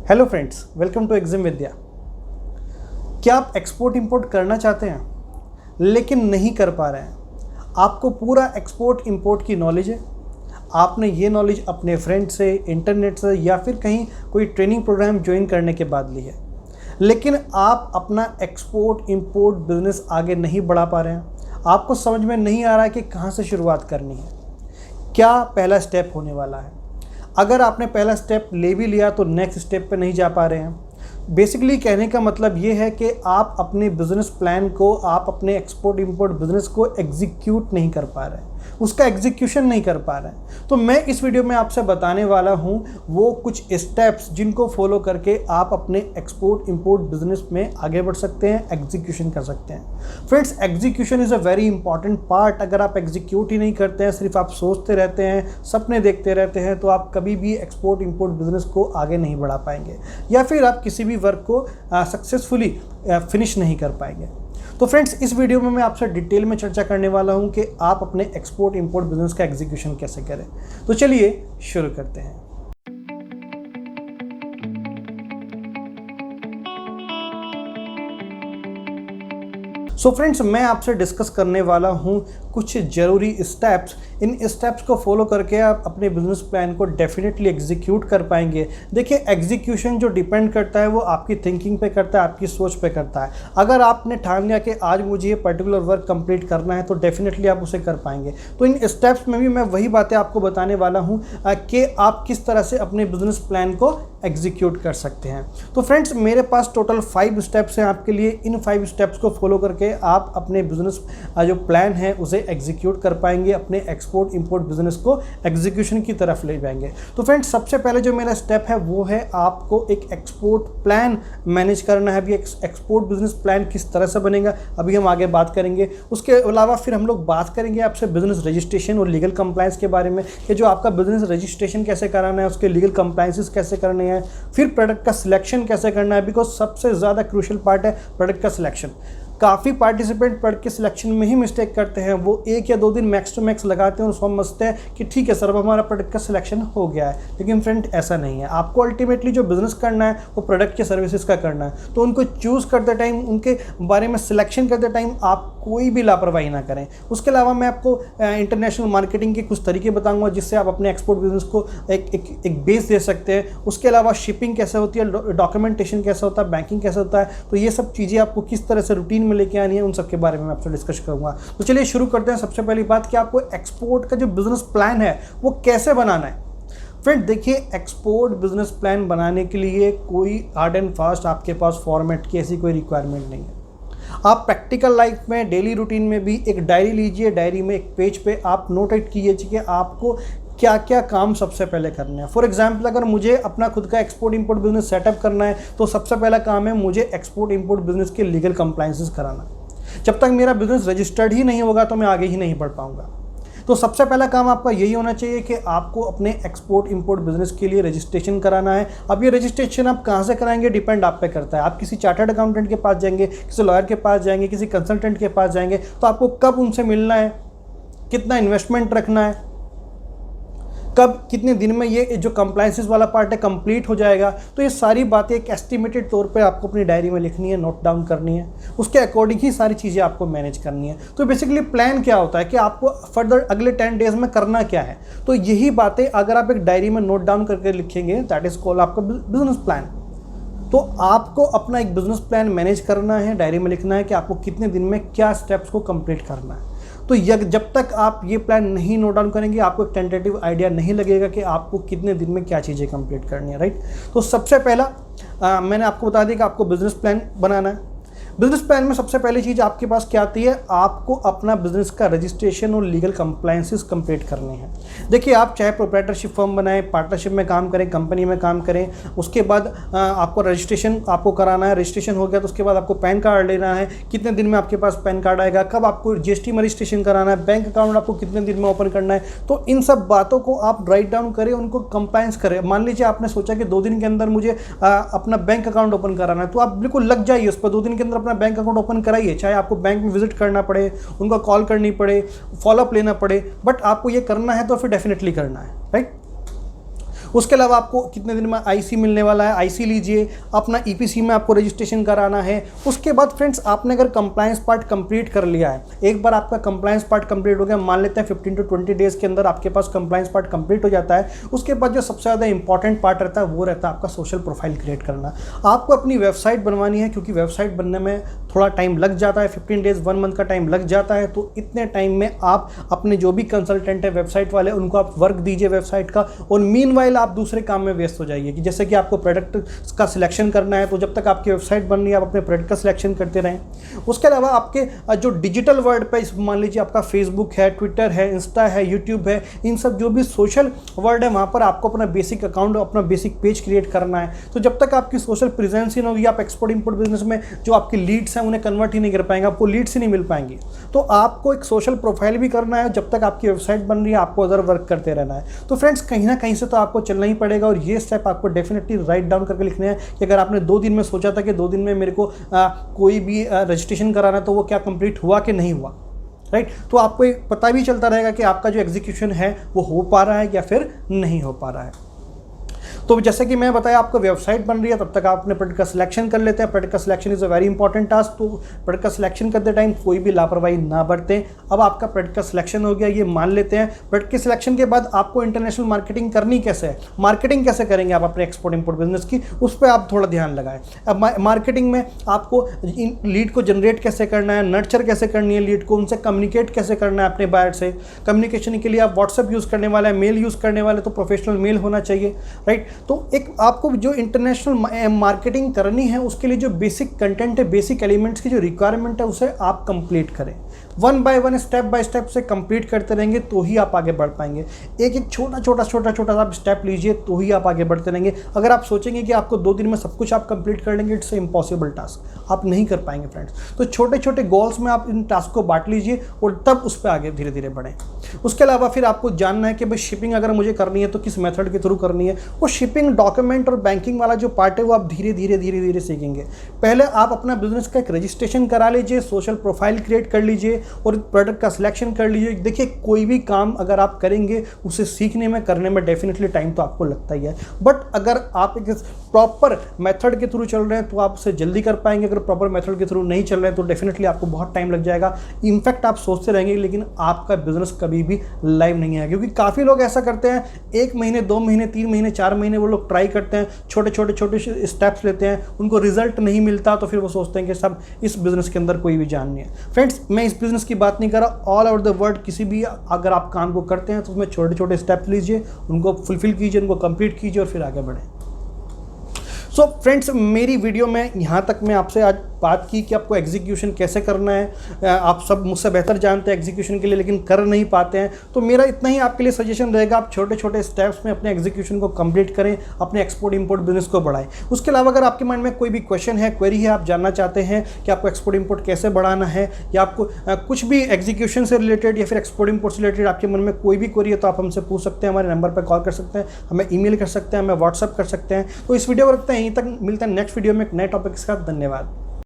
Hello friends, welcome to exam Vidya. क्या आप export import करना चाहते हैं लेकिन नहीं कर पा रहे हैं? आपको पूरा एक्सपोर्ट इंपोर्ट की नॉलेज है, आपने ये नॉलेज अपने फ्रेंड से, इंटरनेट से या फिर कहीं कोई ट्रेनिंग प्रोग्राम ज्वाइन करने के बाद ली है, लेकिन आप अपना एक्सपोर्ट इंपोर्ट बिजनेस आगे नहीं बढ़ा पा रहे हैं। आपको समझ में नहीं आ रहा है कि कहाँ से शुरुआत करनी है, क्या पहला स्टेप होने वाला है। अगर आपने पहला स्टेप ले भी लिया तो नेक्स्ट स्टेप पे नहीं जा पा रहे हैं। बेसिकली कहने का मतलब ये है कि आप अपने बिजनेस प्लान को, आप अपने एक्सपोर्ट इंपोर्ट बिजनेस को एग्जीक्यूट नहीं कर पा रहे हैं, उसका एग्जीक्यूशन नहीं कर पा रहे हैं। तो मैं इस वीडियो में आपसे बताने वाला हूं वो कुछ स्टेप्स जिनको फॉलो करके आप अपने एक्सपोर्ट इंपोर्ट बिजनेस में आगे बढ़ सकते हैं, एग्जीक्यूशन कर सकते हैं। Friends, execution is a very important part. अगर आप एग्जीक्यूट ही नहीं करते हैं, सिर्फ आप सोचते रहते हैं, सपने देखते रहते हैं, तो आप कभी भी एक्सपोर्ट इंपोर्ट बिजनेस को आगे नहीं बढ़ा पाएंगे या फिर आप किसी भी वर्क को सक्सेसफुली फिनिश नहीं कर पाएंगे। तो फ्रेंड्स, इस वीडियो में मैं आपसे डिटेल में चर्चा करने वाला हूं कि आप अपने एक्सपोर्ट इंपोर्ट बिजनेस का एग्जीक्यूशन कैसे करें। तो चलिए शुरू करते हैं। सो फ्रेंड्स, मैं आपसे डिस्कस करने वाला हूं कुछ ज़रूरी स्टेप्स। इन स्टेप्स को फॉलो करके आप अपने बिजनेस प्लान को डेफिनेटली एग्जीक्यूट कर पाएंगे। देखिए, एग्जीक्यूशन जो डिपेंड करता है वो आपकी थिंकिंग पे करता है, आपकी सोच पे करता है। अगर आपने ठान लिया कि आज मुझे ये पर्टिकुलर वर्क कंप्लीट करना है तो डेफिनेटली आप उसे कर पाएंगे। तो इन स्टेप्स में भी मैं वही बातें आपको बताने वाला हूँ कि आप किस तरह से अपने बिजनेस प्लान को एग्जीक्यूट कर सकते हैं। तो फ्रेंड्स, मेरे पास टोटल 5 स्टेप्स हैं आपके लिए। इन 5 स्टेप्स को फॉलो करके आप अपने बिजनेस जो प्लान है उसे एग्जीक्यूट कर पाएंगे, अपने एक्सपोर्ट इंपोर्ट बिजनेस को एग्जीक्यूशन की तरफ ले जाएंगे। तो फ्रेंड्स, सबसे पहले जो मेरा स्टेप है वो है आपको एक एक्सपोर्ट प्लान मैनेज करना है। अभी एक्सपोर्ट बिजनेस प्लान किस तरह से बनेगा अभी हम आगे बात करेंगे। उसके अलावा फिर हम लोग बात करेंगे आपसे बिजनेस रजिस्ट्रेशन और लीगल कंप्लायंस के बारे में कि जो आपका बिजनेस रजिस्ट्रेशन कैसे कराना है, उसके लीगल कंप्लायंसेस कैसे करने हैं, फिर प्रोडक्ट का सिलेक्शन कैसे करना है, बिकॉज सबसे ज़्यादा क्रूशियल पार्ट है प्रोडक्ट का सिलेक्शन। काफ़ी पार्टिसिपेंट प्रोडक्ट के सिलेक्शन में ही मिस्टेक करते हैं। वो 1 या 2 दिन मैक्स टू मैक्स लगाते हैं और समझते हैं कि ठीक है सर, अब हमारा प्रोडक्ट का सिलेक्शन हो गया है। लेकिन फ्रेंड, ऐसा नहीं है। आपको अल्टीमेटली जो बिजनेस करना है वो प्रोडक्ट के सर्विसेज का करना है। तो उनको चूज़ करते टाइम, उनके बारे में सिलेक्शन करते टाइम आप कोई भी लापरवाही ना करें। उसके अलावा मैं आपको इंटरनेशनल मार्केटिंग के कुछ तरीके बताऊंगा जिससे आप अपने एक्सपोर्ट बिजनेस को एक बेस दे सकते हैं। उसके अलावा शिपिंग कैसे होती है, डॉक्यूमेंटेशन कैसा होता है, बैंकिंग कैसे होता है, तो ये सब चीज़ें आपको किस तरह से रूटीन में लेके आनी है, उन सब के बारे में मैं आपसे डिस्कस करूंगा। तो चलिए शुरू करते हैं। सबसे पहली बात कि आपको एक्सपोर्ट का जो बिजनेस प्लान है वो कैसे बनाना है। फ्रेंड देखिए, एक्सपोर्ट बिजनेस प्लान बनाने के लिए कोई हार्ड एंड फास्ट आपके पास फॉर्मेट की ऐसी कोई रिक्वायरमेंट नहीं है। आप प्रैक्टिकल लाइफ में, डेली रूटीन में भी एक डायरी लीजिए। डायरी में एक पेज पे आप नोट कीजिए कि आपको क्या क्या काम सबसे पहले करने हैं। फॉर एग्जाम्पल, अगर मुझे अपना खुद का एक्सपोर्ट इंपोर्ट बिजनेस सेटअप करना है तो सबसे पहला काम है मुझे एक्सपोर्ट इंपोर्ट बिजनेस के लीगल कंप्लायंसेस कराना। जब तक मेरा बिजनेस रजिस्टर्ड ही नहीं होगा तो मैं आगे ही नहीं बढ़ पाऊंगा। तो सबसे पहला काम आपका यही होना चाहिए कि आपको अपने एक्सपोर्ट इंपोर्ट बिजनेस के लिए रजिस्ट्रेशन कराना है। अब ये रजिस्ट्रेशन आप कहाँ से कराएंगे डिपेंड आप पे करता है। आप किसी चार्टर्ड अकाउंटेंट के पास जाएंगे, किसी लॉयर के पास जाएंगे, किसी कंसल्टेंट के पास जाएंगे, तो आपको कब उनसे मिलना है, कितना इन्वेस्टमेंट रखना है, कब कितने दिन में ये जो कंप्लायंसेस वाला पार्ट है कंप्लीट हो जाएगा, तो ये सारी बातें एक एस्टिमेटेड तौर पे आपको अपनी डायरी में लिखनी है, नोट डाउन करनी है। उसके अकॉर्डिंग ही सारी चीज़ें आपको मैनेज करनी है। तो बेसिकली प्लान क्या होता है कि आपको फर्दर अगले 10 डेज में करना क्या है, तो यही बातें अगर आप एक डायरी में नोट डाउन करके लिखेंगे, दैट इज कॉल्ड आपका बिजनेस प्लान। तो आपको अपना एक बिजनेस प्लान मैनेज करना है, डायरी में लिखना है कि आपको कितने दिन में क्या स्टेप्स को कंप्लीट करना है। तो जब तक आप ये प्लान नहीं नोट डाउन करेंगे आपको एक टेंटेटिव आइडिया नहीं लगेगा कि आपको कितने दिन में क्या चीज़ें कंप्लीट करनी है, राइट। तो सबसे पहला मैंने आपको बता दिया कि आपको बिजनेस प्लान बनाना है। बिजनेस प्लान में सबसे पहली चीज़ आपके पास क्या आती है, आपको अपना बिजनेस का रजिस्ट्रेशन और लीगल कंप्लायंसेस कंप्लीट करने हैं। देखिए, आप चाहे प्रोप्राइटरशिप फर्म बनाएं, पार्टनरशिप में काम करें, कंपनी में काम करें, उसके बाद आपको रजिस्ट्रेशन आपको कराना है। रजिस्ट्रेशन हो गया तो उसके बाद आपको पैन कार्ड लेना है। कितने दिन में आपके पास पैन कार्ड आएगा, कब आपको जीएसटी में रजिस्ट्रेशन कराना है, बैंक अकाउंट आपको कितने दिन में ओपन करना है। तो इन सब बातों को आप राइट डाउन करें, उनको कंप्लायंस करें। मान लीजिए आपने सोचा कि 2 दिन के अंदर मुझे अपना बैंक अकाउंट ओपन कराना है, तो आप बिल्कुल लग जाइए उस पर। 2 दिन के अंदर अपना बैंक अकाउंट ओपन कराइए, चाहे आपको बैंक में विजिट करना पड़े, उनको कॉल करनी पड़े, फॉलोअप लेना पड़े, बट आपको ये करना है तो फिर डेफिनेटली करना है, राइट। उसके अलावा आपको कितने दिन में आईसी मिलने वाला है, आईसी लीजिए। अपना ईपीसी में आपको रजिस्ट्रेशन कराना है। उसके बाद फ्रेंड्स आपने अगर कंप्लायंस पार्ट कंप्लीट कर लिया है, एक बार आपका कंप्लायंस पार्ट कंप्लीट हो गया, मान लेते हैं 15 to 20 डेज के अंदर आपके पास कंप्लायंस पार्ट कंप्लीट हो जाता है। उसके बाद जो सबसे ज़्यादा इंपॉर्टेंट पार्ट रहता है वो रहता है आपका सोशल प्रोफाइल क्रिएट करना। आपको अपनी वेबसाइट बनवानी है, क्योंकि वेबसाइट बनने में थोड़ा टाइम लग जाता है, 15 डेज 1 मंथ का टाइम लग जाता है। तो इतने टाइम में आप अपने जो भी कंसल्टेंट है वेबसाइट वाले, उनको आप वर्क दीजिए वेबसाइट का, और मीनवाइल आप दूसरे काम में व्यस्त हो जाइए। कि जैसे कि आपको प्रोडक्ट का सिलेक्शन करना है, तो जब तक आपकी वेबसाइट बन रही है आप अपने प्रोडक्ट का सिलेक्शन करते रहें। उसके अलावा आपके जो डिजिटल वर्ल्ड पे, मान लीजिए आपका फेसबुक है, ट्विटर है, इंस्टा है, यूट्यूब है, इन सब जो भी सोशल वर्ल्ड है वहाँ पर आपको अपना बेसिक अकाउंट, अपना बेसिक पेज क्रिएट करना है। तो जब तक आपकी सोशल प्रेजेंस ही ना होगी, आप एक्सपोर्ट इंपोर्ट बिजनेस में जो आपकी लीड्स हैं उन्हें कन्वर्ट ही नहीं कर पाएंगे, आपको लीड्स ही नहीं मिल पाएंगी। तो आपको एक सोशल प्रोफाइल भी करना है। जब तक आपकी वेबसाइट बन रही है आपको अदर वर्क करते रहना है। तो फ्रेंड्स कहीं ना कहीं से तो आपको चलना ही पड़ेगा, और ये स्टेप आपको डेफिनेटली राइट डाउन करके लिखने हैं कि अगर आपने 2 दिन में सोचा था कि 2 दिन में मेरे को कोई भी रजिस्ट्रेशन कराना, तो वो क्या कंप्लीट हुआ कि नहीं हुआ, राइट। तो आपको एक पता भी चलता रहेगा कि आपका जो एग्जीक्यूशन है वो हो पा रहा है या फिर नहीं हो पा रहा है। तो जैसे कि मैं बताया, आपको वेबसाइट बन रही है, तब तक आप अपने प्रोडक्ट का सिलेक्शन कर लेते हैं। प्रोडक्ट का selection is a very important task. तो प्रोडक्ट का सिलेक्शन करते टाइम कोई भी लापरवाही ना बरतें। अब आपका प्रोडक्ट का सिलेक्शन हो गया, ये मान लेते हैं। प्रोडक्ट के सिलेक्शन के बाद आपको इंटरनेशनल मार्केटिंग करनी कैसे है, मार्केटिंग कैसे करेंगे आप अपने एक्सपोर्ट इंपोर्ट बिजनेस की, उस पर आप थोड़ा ध्यान लगाएं। अब मार्केटिंग में आपको लीड को जनरेट कैसे करना है, नर्चर कैसे करनी है लीड को, उनसे कम्युनिकेट कैसे करना है अपने बायर से। कम्युनिकेशन के लिए आप व्हाट्सएप यूज़ करने वाला है, मेल यूज़ करने वाले, तो प्रोफेशनल मेल होना चाहिए, राइट। तो एक आपको जो इंटरनेशनल मार्केटिंग करनी है उसके लिए जो बेसिक कंटेंट है, बेसिक एलिमेंट्स की जो रिक्वायरमेंट है उसे आप कंप्लीट करें। 1 by 1 स्टेप बाय स्टेप से कंप्लीट करते रहेंगे तो ही आप आगे बढ़ पाएंगे। एक छोटा सा आप स्टेप लीजिए तो ही आप आगे बढ़ते रहेंगे। अगर आप सोचेंगे कि आपको 2 दिन में सब कुछ आप कंप्लीट कर लेंगे, इट्स इम्पॉसिबल टास्क, आप नहीं कर पाएंगे फ्रेंड्स। तो छोटे छोटे गोल्स में आप इन टास्क को बांट लीजिए और तब उस पर आगे धीरे धीरे बढ़ें। उसके अलावा फिर आपको जानना है कि भाई शिपिंग अगर मुझे करनी है तो किस मेथड के थ्रू करनी है। वो शिपिंग, डॉक्यूमेंट और बैंकिंग वाला जो पार्ट है वो आप धीरे धीरे सीखेंगे। पहले आप अपना बिजनेस का एक रजिस्ट्रेशन करा लीजिए, सोशल प्रोफाइल क्रिएट कर लीजिए और प्रोडक्ट का सिलेक्शन कर लीजिए। देखिए कोई भी काम अगर आप करेंगे उसे सीखने में, करने में डेफिनेटली टाइम तो आपको लगता ही है, बट अगर आप एक प्रॉपर मेथड के थ्रू चल रहे हैं तो आप उसे जल्दी कर पाएंगे। अगर प्रॉपर मेथड के थ्रू नहीं चल रहे हैं तो डेफिनेटली आपको बहुत टाइम लग जाएगा। इनफैक्ट आप सोचते रहेंगे लेकिन आपका बिजनेस कभी भी लाइव नहीं है, क्योंकि काफ़ी लोग ऐसा करते हैं 1 महीने 2 महीने 3 महीने 4 महीने वो लोग ट्राई करते हैं, छोटे स्टेप्स लेते हैं, उनको रिजल्ट नहीं मिलता तो फिर वो सोचते हैं कि सब इस बिजनेस के अंदर कोई भी जान नहीं है। फ्रेंड्स मैं इस बिजनेस की बात नहीं कर रहा, ऑल ओवर द वर्ल्ड किसी भी अगर आप काम को करते हैं तो उसमें छोटे स्टेप्स लीजिए, उनको फुलफिल कीजिए, उनको कंप्लीट कीजिए और फिर आगे बढ़ें। सो फ्रेंड्स मेरी वीडियो में यहाँ तक मैं आपसे आज बात की कि आपको एग्जीक्यूशन कैसे करना है। आप सब मुझसे बेहतर जानते हैं एग्जीक्यूशन के लिए, लेकिन कर नहीं पाते हैं। तो मेरा इतना ही आपके लिए सजेशन रहेगा, आप छोटे स्टेप्स में अपने एग्जीक्यूशन को कंप्लीट करें, अपने एक्सपोर्ट इंपोर्ट बिजनेस को बढ़ाएं। उसके अलावा अगर आपके माइंड में कोई भी क्वेश्चन है, क्वेरी है, आप जानना चाहते हैं कि आपको एक्सपोर्ट इंपोर्ट कैसे बढ़ाना है, या आपको कुछ भी एग्जीक्यूशन से रिलेटेड या फिर एक्सपोर्ट इंपोर्ट से रिलेटेड आपके मन में कोई भी क्वेरी है तो आप हमसे पूछ सकते हैं। हमारे नंबर पर कॉल कर सकते हैं, हमें ईमेल कर सकते हैं, हमें व्हाट्सअप कर सकते हैं। तो इस वीडियो को रखते हैं यहीं तक, मिलते हैं नेक्स्ट वीडियो में एक नए टॉपिक के साथ। धन्यवाद।